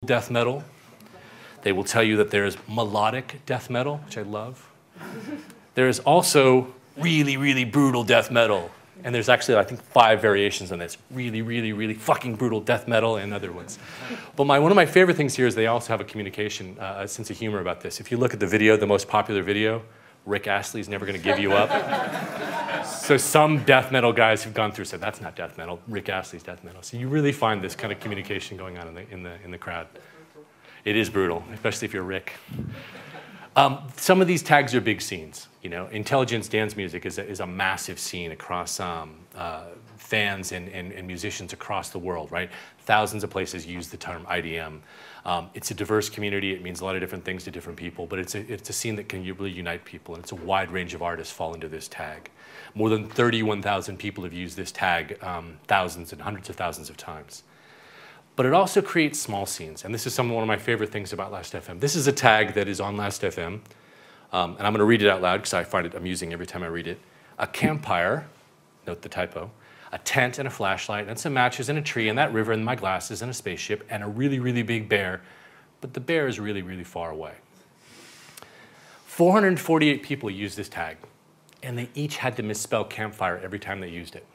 death metal. They will tell you that there is melodic death metal, which I love. There is also really, really brutal death metal. And there's actually, I think, 5 variations on this. Really, really, really fucking brutal death metal and other ones. But one of my favorite things here is they also have a communication, a sense of humor about this. If you look at the video, the most popular video, Rick Astley's Never Gonna Give You Up. So some death metal guys have gone through and said, that's not death metal, Rick Astley's death metal. So you really find this kind of communication going on in the crowd. It is brutal, especially if you're Rick. Some of these tags are big scenes. You know, intelligence dance music is a massive scene across fans and musicians across the world, right? Thousands of places use the term IDM. It's a diverse community. It means a lot of different things to different people, but it's a scene that can really unite people, and it's a wide range of artists fall into this tag. More than 31,000 people have used this tag thousands and hundreds of thousands of times. But it also creates small scenes, and this is one of my favorite things about Last.fm. This is a tag that is on Last.fm, and I'm going to read it out loud because I find it amusing every time I read it. A campfire, note the typo, a tent and a flashlight, and some matches and a tree, and that river and my glasses and a spaceship, and a really, really big bear, but the bear is really, really far away. 448 people used this tag, and they each had to misspell campfire every time they used it.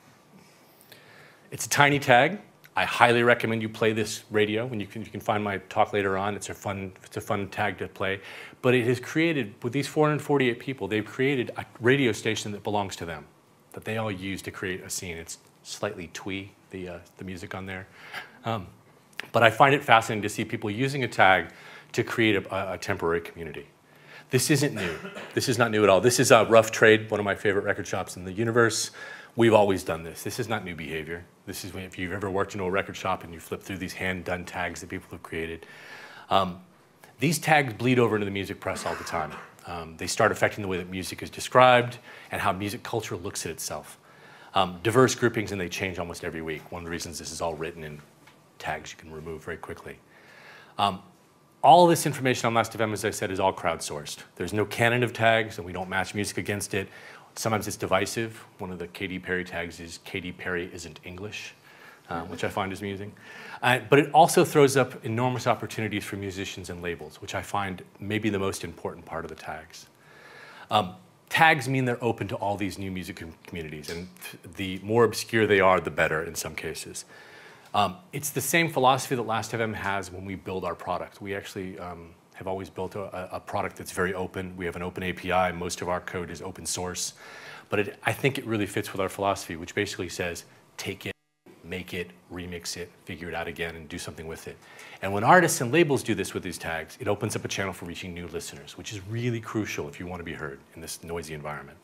It's a tiny tag. I highly recommend you play this radio. When you can find my talk later on. It's a fun tag to play. But it has created, with these 448 people, they've created a radio station that belongs to them, that they all use to create a scene. It's slightly twee, the music on there. But I find it fascinating to see people using a tag to create a temporary community. This isn't new. This is not new at all. This is Rough Trade, one of my favorite record shops in the universe. We've always done this. This is not new behavior. This is if you've ever worked in a record shop and you flip through these hand-done tags that people have created. These tags bleed over into the music press all the time. They start affecting the way that music is described and how music culture looks at itself. Diverse groupings, and they change almost every week. One of the reasons this is all written in tags you can remove very quickly. All this information on Last.fm, as I said, is all crowdsourced. There's no canon of tags, and we don't match music against it. Sometimes it's divisive. One of the Katy Perry tags is Katy Perry isn't English, which I find is amusing. But it also throws up enormous opportunities for musicians and labels, which I find may be the most important part of the tags. Tags mean they're open to all these new music communities, and the more obscure they are, the better in some cases. It's the same philosophy that Last.fm has when we build our product. We actually have always built a product that's very open. We have an open API. Most of our code is open source. But I think it really fits with our philosophy, which basically says, take it, make it, remix it, figure it out again, and do something with it. And when artists and labels do this with these tags, it opens up a channel for reaching new listeners, which is really crucial if you want to be heard in this noisy environment.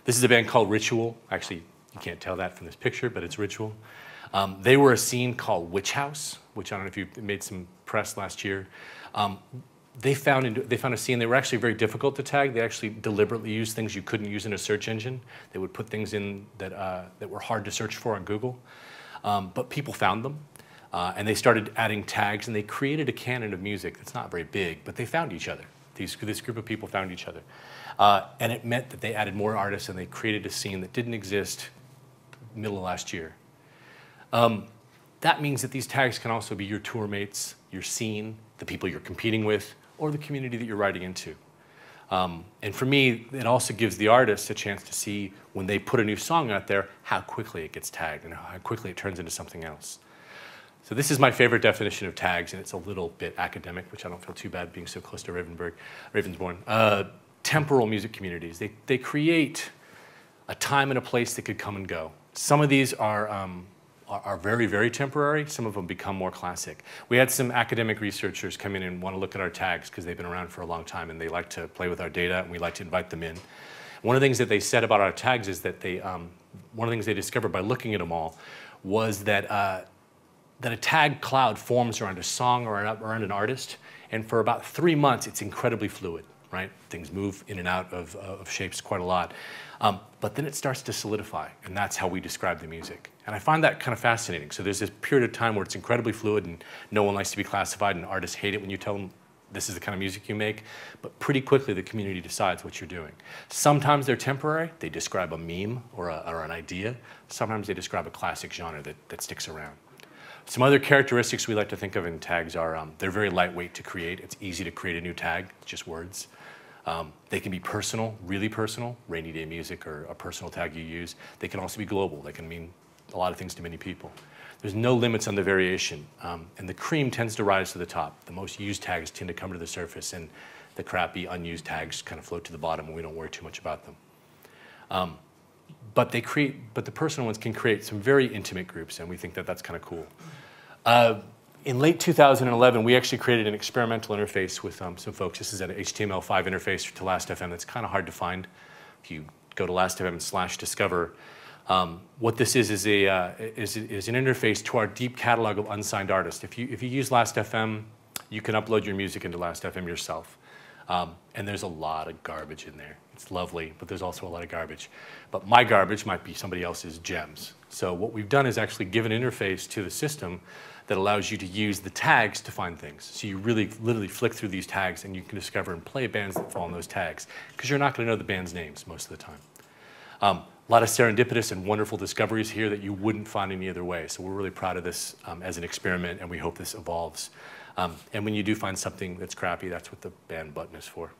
This is a band called Ritual. Actually, you can't tell that from this picture, but it's Ritual. They were a scene called Witch House, which I don't know if you made some press last year. They found a scene. They were actually very difficult to tag. They actually deliberately used things you couldn't use in a search engine. They would put things in that were hard to search for on Google. But people found them, and they started adding tags, and they created a canon of music that's not very big, but they found each other. This group of people found each other. And it meant that they added more artists, and they created a scene that didn't exist middle of last year. That means that these tags can also be your tour mates, your scene, the people you're competing with, or the community that you're writing into. And for me, it also gives the artist a chance to see, when they put a new song out there, how quickly it gets tagged and how quickly it turns into something else. So this is my favorite definition of tags, and it's a little bit academic, which I don't feel too bad being so close to Ravensbourne. Temporal music communities. They create a time and a place that could come and go. Some of these are very, very temporary. Some of them become more classic. We had some academic researchers come in and want to look at our tags because they've been around for a long time and they like to play with our data, and we like to invite them in. One of the things that they said about our tags is that one of the things they discovered by looking at them all was that a tag cloud forms around a song or around an artist, and for about 3 months it's incredibly fluid, right? Things move in and out of shapes quite a lot. But then it starts to solidify, and that's how we describe the music. And I find that kind of fascinating. So there's this period of time where it's incredibly fluid and no one likes to be classified, and artists hate it when you tell them this is the kind of music you make. But pretty quickly the community decides what you're doing. Sometimes they're temporary. They describe a meme or an idea. Sometimes they describe a classic genre that sticks around. Some other characteristics we like to think of in tags are they're very lightweight to create. It's easy to create a new tag, it's just words. They can be personal, really personal, rainy day music or a personal tag you use. They can also be global. They can mean a lot of things to many people. There's no limits on the variation, and the cream tends to rise to the top. The most used tags tend to come to the surface, and the crappy, unused tags kind of float to the bottom, and we don't worry too much about them. But the personal ones can create some very intimate groups, and we think that that's kind of cool. In late 2011, we actually created an experimental interface with some folks. This is an HTML5 interface to Last.fm that's kind of hard to find. If you go to Last.fm/discover, what this is an interface to our deep catalog of unsigned artists. If you use Last.fm, you can upload your music into Last.fm yourself. And there's a lot of garbage in there. It's lovely, but there's also a lot of garbage. But my garbage might be somebody else's gems. So what we've done is actually give an interface to the system that allows you to use the tags to find things. So you really literally flick through these tags and you can discover and play bands that fall in those tags, because you're not going to know the band's names most of the time. A lot of serendipitous and wonderful discoveries here that you wouldn't find any other way. So we're really proud of this as an experiment, and we hope this evolves. And when you do find something that's crappy, that's what the band button is for.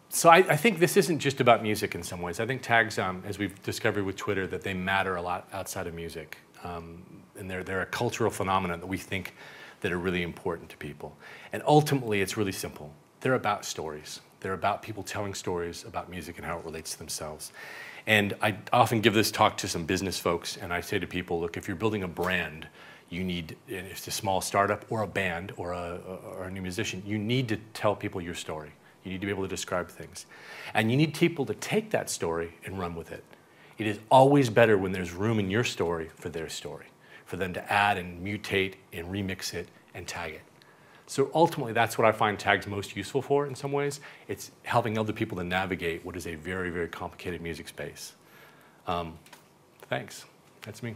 So I think this isn't just about music in some ways. I think tags, as we've discovered with Twitter, that they matter a lot outside of music. And they're a cultural phenomenon that we think that are really important to people. And ultimately, it's really simple. They're about stories. They're about people telling stories about music and how it relates to themselves. And I often give this talk to some business folks, and I say to people, look, if you're building a brand, you need, if it's a small startup or a band or a new musician, you need to tell people your story. You need to be able to describe things. And you need people to take that story and run with it. It is always better when there's room in your story for their story, for them to add and mutate and remix it and tag it. So ultimately, that's what I find tags most useful for in some ways. It's helping other people to navigate what is a very, very complicated music space. Thanks. That's me.